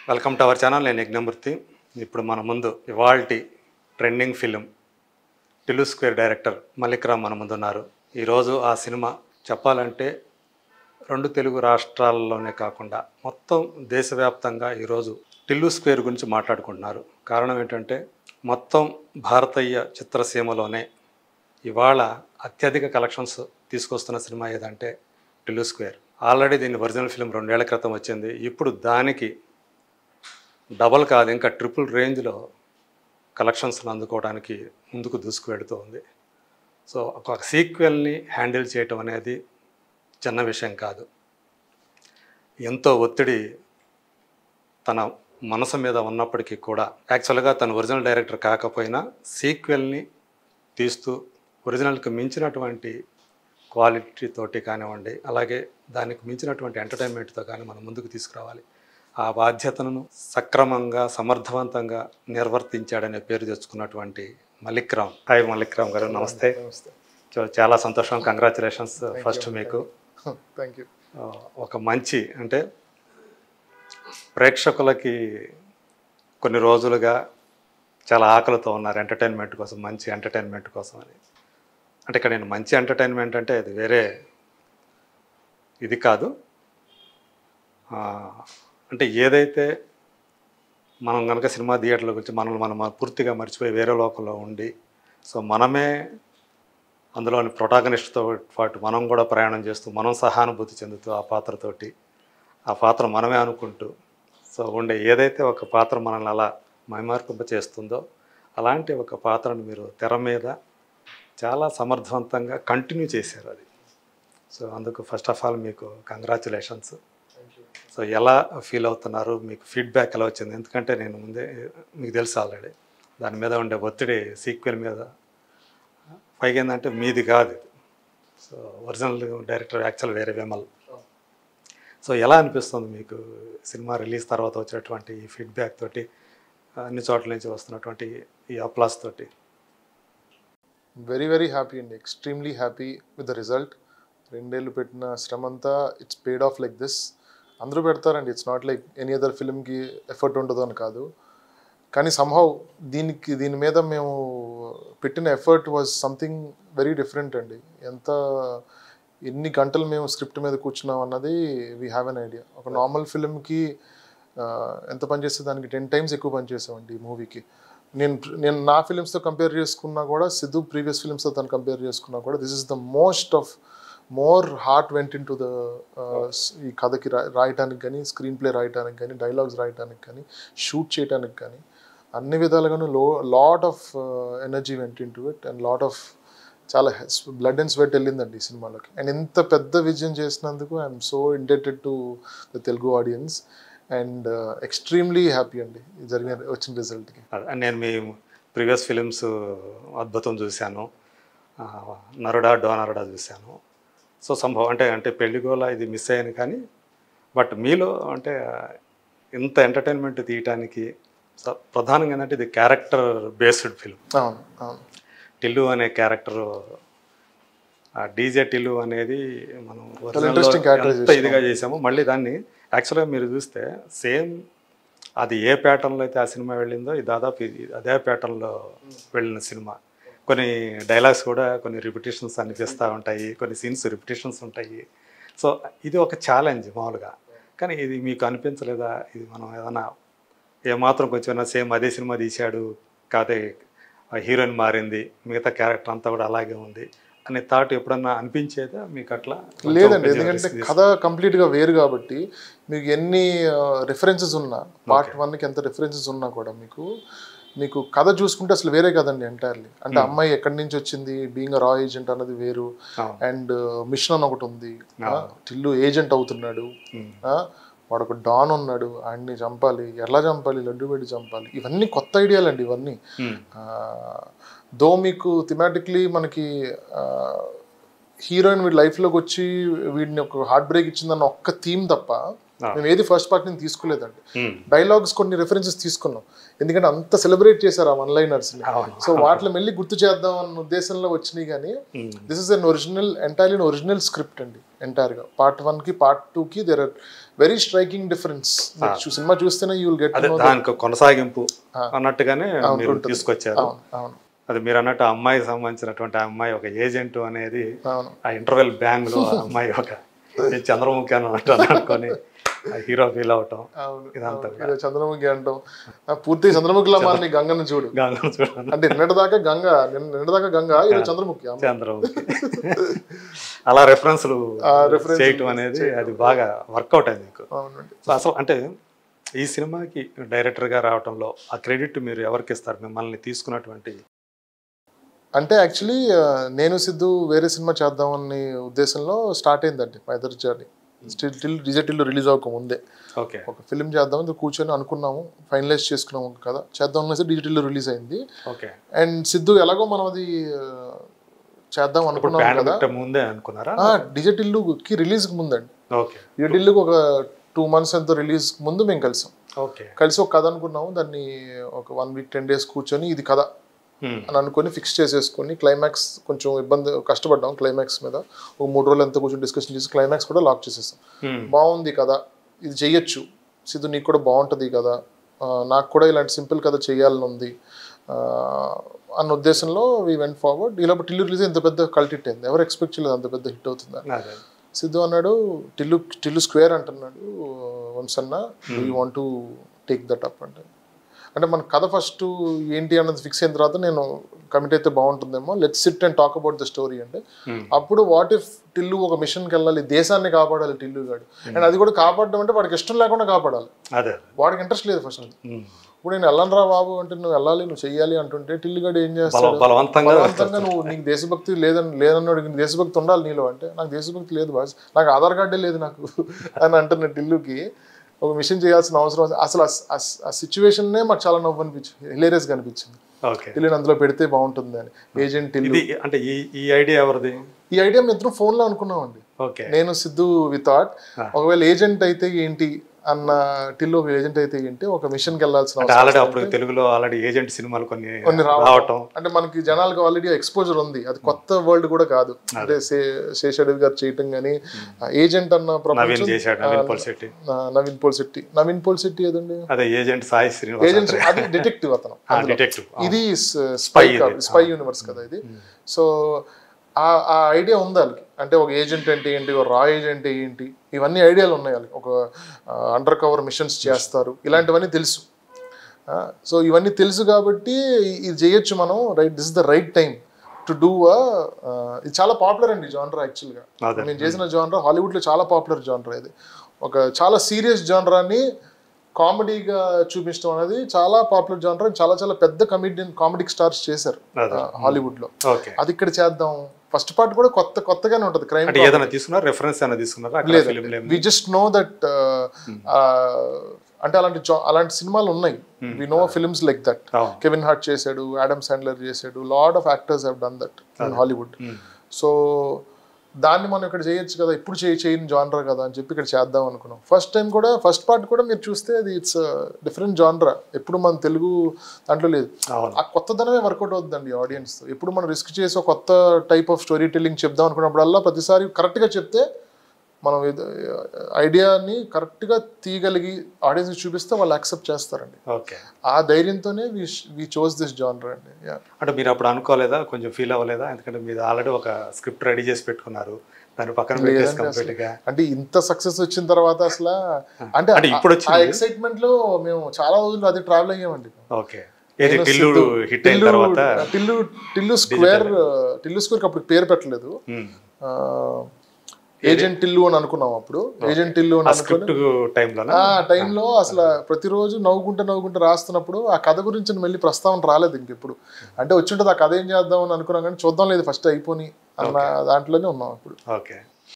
Welcome to our channel. నేను యజ్ఞమూర్తి. ఇప్పుడు మన ముందు ఇవాల్టి trending film Tillu square director Mallik Ram మన ముందు ఉన్నారు. ఈరోజు ఆ సినిమా చెప్పాలంటే 2 తెలుగు రాష్ట్రాల్లోనే కాకుండా మొత్తం దేశవ్యాప్తంగా ఈరోజు టిల్లు స్క్వేర్ గురించి మాట్లాడుకుంటున్నారు. కారణం ఏంటంటే మొత్తం భారతీయ చిత్రసీమలోనే ఇవాళ అత్యధిక కలెక్షన్స్ తీసుకొస్తున్న సినిమా ఏదంటే టిల్లు స్క్వేర్. ఆల్రెడీ దీని ఒరిజినల్ ఫిలిం 2 ఏళ్ల క్రితం వచ్చింది. ఇప్పుడు దానికి డబల్ కాదు ఇంకా ట్రిపుల్ రేంజ్లో కలెక్షన్స్ని అందుకోవడానికి ముందుకు దూసుకువెడుతూ ఉంది. సో ఒక సీక్వెల్ని హ్యాండిల్ చేయటం అనేది చిన్న విషయం కాదు. ఎంతో ఒత్తిడి తన మనసు మీద ఉన్నప్పటికీ కూడా యాక్చువల్గా తను ఒరిజినల్ డైరెక్టర్ కాకపోయినా సీక్వెల్ని తీస్తూ ఒరిజినల్కి మించినటువంటి క్వాలిటీతోటి కానివ్వండి, అలాగే దానికి మించినటువంటి ఎంటర్టైన్మెంట్తో కానీ మనం ముందుకు తీసుకురావాలి. ఆ బాధ్యతను సక్రమంగా సమర్థవంతంగా నిర్వర్తించాడనే పేరు తెచ్చుకున్నటువంటి మల్లిక్ రామ్. హాయ్ మల్లిక్ రామ్ గారు, నమస్తే. చాలా సంతోషం, కంగ్రాచులేషన్స్ ఫస్ట్ మీకు. Thank you. ఒక మంచి అంటే ప్రేక్షకులకి కొన్ని రోజులుగా చాలా ఆకలితో ఉన్నారు ఎంటర్టైన్మెంట్ కోసం, మంచి ఎంటర్టైన్మెంట్ కోసం అని. అంటే ఇక్కడ నేను మంచి ఎంటర్టైన్మెంట్ అంటే అది వేరే ఇది కాదు. అంటే ఏదైతే మనం కనుక సినిమా థియేటర్ల గురించి మనం పూర్తిగా మర్చిపోయి వేరే లోకంలో ఉండి, సో మనమే అందులోని ప్రొటాగనిస్ట్తో పాటు మనం కూడా ప్రయాణం చేస్తూ మనం సహానుభూతి చెందుతూ ఆ పాత్రతోటి ఆ పాత్ర మనమే అనుకుంటూ సో ఉండే ఏదైతే ఒక పాత్ర మనల్ని అలా మైమార్పింప చేస్తుందో అలాంటి ఒక పాత్రను మీరు తెర మీద చాలా సమర్థవంతంగా కంటిన్యూ చేశారు అది. సో అందుకు ఫస్ట్ ఆఫ్ ఆల్ మీకు కంగ్రాచులేషన్స్. సో ఎలా ఫీల్ అవుతున్నారు, మీకు ఫీడ్బ్యాక్ ఎలా వచ్చింది? ఎందుకంటే నేను ముందే మీకు తెలుసు ఆల్రెడీ దాని మీద ఉండే ఒత్తిడి సీక్వెల్ మీద. పైగా ఏంటంటే మీది కాదు ఇది, సో ఒరిజినల్ డైరెక్టర్ యాక్చువల్ వేరే విమల్. సో ఎలా అనిపిస్తుంది మీకు సినిమా రిలీజ్ తర్వాత వచ్చినటువంటి ఈ ఫీడ్బ్యాక్ తోటి, అన్ని చోట్ల నుంచి వస్తున్నటువంటి ఈ అప్లాస్ తోటి? వెరీ వెరీ హ్యాపీ అండి, extremely happy with the result. 2 ఏళ్ళు పెట్టిన శ్రమ అంతా it's paid off like this. అందరూ పెడతారండి, it's not like any other ఫిల్మ్కి ఎఫర్ట్ ఉండదు అని కాదు. కానీ సమ్హౌ దీని మీద మేము పెట్టిన effort was something very different అండి. ఎన్ని గంటలు మేము స్క్రిప్ట్ మీద కూర్చున్నాం అన్నది వీ హ్యావ్ ఎన్ ఐడియా. ఒక నార్మల్ ఫిల్మ్కి ఎంత పనిచేస్తే దానికి 10 times ఎక్కువ పనిచేసామండి ఈ మూవీకి. నేను నా ఫిలిమ్స్తో కంపేర్ చేసుకున్నా కూడా, సిద్ధు ప్రీవియస్ ఫిలిమ్స్తో తను కంపేర్ చేసుకున్నా కూడా, this is the more heart వెంట ఇన్ టు ద ఈ కథకి రాయటానికి కానీ, స్క్రీన్ ప్లే రాయటానికి కానీ, డైలాగ్స్ రాయటానికి కానీ, షూట్ చేయడానికి కానీ, అన్ని విధాలుగాను lot of energy went into it and lot లాట్ ఆఫ్ చాలా బ్లడ్ అండ్ స్వెట్ వెళ్ళిందండి ఈ సినిమాలోకి. అండ్ ఇంత పెద్ద విజయం చేసినందుకు I'm so indebted to the Telugu audience and extremely happy అండి వచ్చిన రిజల్ట్కి. నేను మీ ప్రీవియస్ ఫిలిమ్స్ అద్భుతం చూశాను, నరుడా డోనరుడా చూశాను. సో సంభవం అంటే పెళ్లిగోల ఇది మిస్ అయ్యాను, కానీ బట్ మీలో అంటే ఇంత ఎంటర్టైన్మెంట్ తీయటానికి ప్రధానంగా ఏంటంటే ఇది క్యారెక్టర్ బేస్డ్ ఫిల్మ్. అవును అవును. టిల్లు అనే క్యారెక్టరు, డీజే టిల్లు అనేది మనం ఎంత ఇదిగా చేసాము. మళ్ళీ దాన్ని యాక్చువల్గా మీరు చూస్తే సేమ్ అది ఏ ప్యాటర్న్లో అయితే ఆ సినిమా వెళ్ళిందో ఇది దాదాపు అదే ప్యాటర్న్లో వెళ్ళిన సినిమా. కొన్ని డైలాగ్స్ కూడా కొన్ని రిపిటేషన్స్ అనిపిస్తూ ఉంటాయి, కొన్ని సీన్స్ రిపిటేషన్స్ ఉంటాయి. సో ఇది ఒక ఛాలెంజ్ మామూలుగా. కానీ ఇది మీకు అనిపించలేదా, ఇది మనం ఏదైనా ఏమాత్రం కొంచెం సేమ్ అదే సినిమా తీశాడు, కాదే హీరోయిన్ మారింది, మిగతా క్యారెక్టర్ అంతా కూడా అలాగే ఉంది అనే థాట్ ఎప్పుడన్నా అనిపించేదా మీకు? అట్లా లేదండి, ఎందుకంటే కథ కంప్లీట్గా వేరు కాబట్టి మీకు ఎన్ని రిఫరెన్సెస్ ఉన్నా, పార్ట్ 1కి ఎంత రిఫరెన్సెస్ ఉన్నా కూడా మీకు కథ చూసుకుంటే అసలు వేరే కదండి ఎంటైర్లీ. అంటే అమ్మాయి ఎక్కడి నుంచి వచ్చింది, బీయింగ్ రా ఏజెంట్ అన్నది వేరు, అండ్ మిషన్ అని ఒకటి ఉంది, టిల్లు ఏజెంట్ అవుతున్నాడు, వాడు ఒక డాన్ ఉన్నాడు, ఆయన్ని చంపాలి, ఎలా చంపాలి, లడ్డు పెట్టి చంపాలి, ఇవన్నీ కొత్త ఐడియాలు అండి ఇవన్నీ. దో మీకు థిమాటిక్లీ మనకి హీరోయిన్ వీడి లైఫ్లోకి వచ్చి వీడిని ఒక హార్ట్ బ్రేక్ ఇచ్చిందన్న ఒక్క థీమ్ తప్ప మేము ఏది ఫస్ట్ పార్ట్ నుంచి తీసుకోలేదండి. డైలాగ్స్ కొన్ని రెఫరెన్సెస్ తీసుకున్నాం, ఎందుకంటే అంత సెలబ్రేట్ చేశారు ఆ వన్ లైనర్స్ని. సో వాటిని మళ్ళీ గుర్తు చేద్దాం అన్న ఉద్దేశంలో వచ్చినాయి. కానీ this is an original, entirely original script అండి. ఎంటైర్గా పార్ట్ 1కి పార్ట్ 2కి there are very striking difference. Cinema చూస్తేనే యూ విల్ గెట్ దానికి కొనసాగింపు అన్నట్టుగానే తీసుకొచ్చారు. అది మీరు అన్నట్టు అమ్మాయికి సంబంధించినటువంటి అమ్మాయి ఒక ఏజెంట్ అనేది ఆ ఇంటర్వెల్ బ్యాంగ్ లో అమ్మాయి ఒక చంద్రముఖి అన్నట్టు అనుకొని హీరో ఫీల్ అవటం, ఇదంతా చంద్రముఖి అంటాం. పూర్తిగా చంద్రముఖిలా మారిన గంగను చూడు, అంటే నిన్నటిదాకా గంగ ఇలా చంద్రముఖి. అలా రెఫరెన్స్లు చేయటం అనేది అది బాగా వర్కౌట్ అయింది మీకు. అసలు అంటే ఈ సినిమాకి డైరెక్టర్గా రావటంలో ఆ క్రెడిట్ మీరు ఎవరికి ఇస్తారు, మిమ్మల్ని తీసుకున్నటువంటి? అంటే యాక్చువల్లీ నేను సిద్ధు వేరే సినిమా చేద్దామని ఉద్దేశంలో స్టార్ట్ అయిందండి మా ఇద్దరి జర్నీ. డిజిటల్ రిలీజ్ అవ్వకముందే ఒక ఫిల్మ్ చేద్దామని కూర్చొని అనుకున్నాము, ఫైనలైజ్ చేసుకున్నాము కదా, చేద్దాం అనేసి డిజిటల్ రిలీజ్ అయింది. అండ్ సిద్ధు ఎలాగో మనం అది చేద్దాం అనుకున్నాం కదా, ముందే అనుకున్నారా? డిజిటల్కి రిలీజ్కి ముందండి. డిజిటల్కి ఒక 2 months ఎంతో రిలీజ్ ముందు మేము కలిసి ఒక కథ అనుకున్నాము. దాన్ని ఒక 1 week 10 days కూర్చొని ఇది కథ అని అనుకొని ఫిక్స్ చేసేసుకొని, క్లైమాక్స్ కొంచెం కష్టపడ్డాం క్లైమాక్స్ మీద. ఒక 3 రోజులు ఎంతో కొంచెం డిస్కషన్ చేసి క్లైమాక్స్ కూడా లాక్ చేసేస్తాం. బాగుంది కదా, ఇది చెయ్యొచ్చు సిద్ధు, నీకు కూడా బాగుంటుంది కదా, నాకు కూడా ఇలాంటి సింపుల్ కథ చేయాలని ఉంది అన్న ఉద్దేశంలో వీ వెంట్ ఫార్వర్డ్. ఇలా టిల్లు రిలీజ్ ఇంత పెద్ద కల్ట్ హిట్ అయింది, ఎవరు ఎక్స్పెక్ట్ చేయలేదు అంత పెద్ద హిట్ అవుతుంది. సిద్ధు అన్నాడు, టిల్లు స్క్వేర్ అంటున్నాడు వంశన్న, you want to take that up అంటే మన కథ ఫస్ట్ ఏంటి అన్నది ఫిక్స్ అయిన తర్వాత నేను కమిట్ అయితే బాగుంటుందేమో, let's SIT and talk about the story అంటే. అప్పుడు వాట్ ఇఫ్ టిల్లు ఒక మిషన్కి వెళ్ళాలి, దేశాన్ని కాపాడాలి టిల్లు గాడు, అండ్ అది కూడా కాపాడడం అంటే వాడికి ఇష్టం లేకుండా కాపాడాలి, వాడికి ఇంట్రెస్ట్ లేదు ఫస్ట్. ఇప్పుడు నేను వెళ్ళను రా బాబు అంటే, నువ్వు వెళ్ళాలి, నువ్వు చెయ్యాలి అంటుంటే టిల్లు గాడు ఏం చేస్తాడు, బలవంతంగా నువ్వు నీకు దేశభక్తి లేదన్నాడు, నీకు దేశభక్తి ఉండాలి నీలో అంటే, నాకు దేశభక్తి లేదు బాస్, నాకు ఆధార్ కార్డే లేదు నాకు అని అంటున్నా. టిల్లుకి ఒక మిషన్ చేయాల్సిన అవసరం, అసలు ఆ సిచ్యువేషన్నే మాకు చాలా నవ్వు అనిపించింది, హిలేరియస్గా అనిపించింది. టిల్లుని అందులో పెడితే బాగుంటుంది అని. ఏజెంట్ టిల్లు అంటే ఈ ఐడియా ఎవరిది? ఈ ఐడియా మేము ఇద్దరం ఫోన్లో అనుకున్నామండి, నేను సిద్ధు. వి థాట్ ఒకవేళ ఏజెంట్ అయితే ఏంటి అన్న, టిల్లు ఒక ఏజెంట్ అయితే ఏంటి, ఒక మిషన్కి వెళ్ళాల్సిన తెలుగులో ఆల్రెడీ ఏజెంట్ సినిమాలు కొన్ని రావటం, అంటే మనకి జనాలకు ఆల్రెడీ ఎక్స్పోజర్ ఉంది, అది కొత్త వరల్డ్ కూడా కాదు. అంటే శేషాదేవి గారు చేయటం కానీ, ఏజెంట్ అన్న ప్రపంచం, నవీన్ పోల్ శెట్టి ఏదండి ఏజెంట్, అది డిటెక్టివ్ అతను, ఇది స్పై యూనివర్స్ కదా ఇది. సో ఆ ఐడియా ఉంది వాళ్ళకి, అంటే ఒక ఏజెంట్ అంటే ఏంటి, ఒక రా ఏజెంట్ ఏంటి, ఇవన్నీ ఐడియాలు ఉన్నాయి వాళ్ళకి. ఒక అండర్ కవర్ మిషన్స్ చేస్తారు, ఇలాంటివన్నీ తెలుసు. సో ఇవన్నీ తెలుసు కాబట్టి ఇది చేయొచ్చు మనం, right, this is the right time to do. ఇది చాలా పాపులర్ అండి జానరా. యాక్చువల్గా నేను చేసిన జానరా హాలీవుడ్లో చాలా పాపులర్ జానరా. ఇది ఒక చాలా సీరియస్ జానరాని కామెడీగా చూపించడం అనేది చాలా పాపులర్ జానరా. చాలా చాలా పెద్ద కామెడిక్ స్టార్స్ చేశారు హాలీవుడ్లో. అది ఇక్కడ చేద్దాం. ఫస్ట్ పార్ట్ కూడా కొత్తగానే ఉంటుంది, crime. We just know that అంటే అలాంటి సినిమాలు ఉన్నాయి. We know films like that. Kevin Hart చేశాడు, ఆడమ్ శాండ్లర్ చేశాడు, lot of actors have done that in Hollywood. So దాన్ని మనం ఇక్కడ చేయొచ్చు కదా, ఇప్పుడు చేయని జానరా కదా అని చెప్పి ఇక్కడ చేద్దాం అనుకున్నాం. ఫస్ట్ పార్ట్ కూడా మీరు చూస్తే అది ఇట్స్ డిఫరెంట్ జానరా. ఎప్పుడు మన తెలుగు దాంట్లో లేదు. ఆ కొత్తదనమే వర్కౌట్ అవుతుందండి ఆడియన్స్తో. ఎప్పుడు మనం రిస్క్ చేసి ఒక కొత్త టైప్ ఆఫ్ స్టోరీ టెల్లింగ్ చెప్దాం అనుకున్నప్పుడల్లా ప్రతిసారి కరెక్ట్గా చెప్తే, మనం ఐడియాని కరెక్ట్గా తీయగలిగి ఆడియన్స్కి చూపిస్తే వాళ్ళు యాక్సెప్ట్ చేస్తారండి. ఆ ధైర్యంతోనే వి చోజ్ దిస్ జానర్ అండి. అంటే మీరు అప్పుడు అనుకోలేదా, కొంచెం ఫీల్ అవ్వలేదా? ఎందుకంటే మీరు ఆల్రెడీ ఒక స్క్రిప్ట్ రెడీ చేసి పెట్టుకున్నారు, దాని పక్కన అంటే ఇంత సక్సెస్ వచ్చిన తర్వాత అసలు అంటే ఇప్పుడు ఆ ఎక్సైట్మెంట్ లో మేము చాలా రోజులు అది ట్రావెల్ అయ్యామండి. టిల్లు స్క్వేర్ అప్పుడు పేరు పెట్టలేదు, ఏజెంట్ టిల్లు అని అనుకున్నాం అప్పుడు. ఏజెంట్ టిల్లు అని అనుకుని టైంలో అసలు ప్రతిరోజు నవ్వుకుంటూ రాస్తున్నప్పుడు ఆ కథ గురించి మళ్ళీ ప్రస్తావన రాలేదు ఇంకెప్పుడు. అంటే వచ్చి ఉంటుంది ఆ కథ ఏం చేద్దాం అని అనుకున్నాం, కానీ చూద్దాం లేదు, ఫస్ట్ అయిపోయి అన్న దాంట్లోనే ఉన్నాం ఇప్పుడు.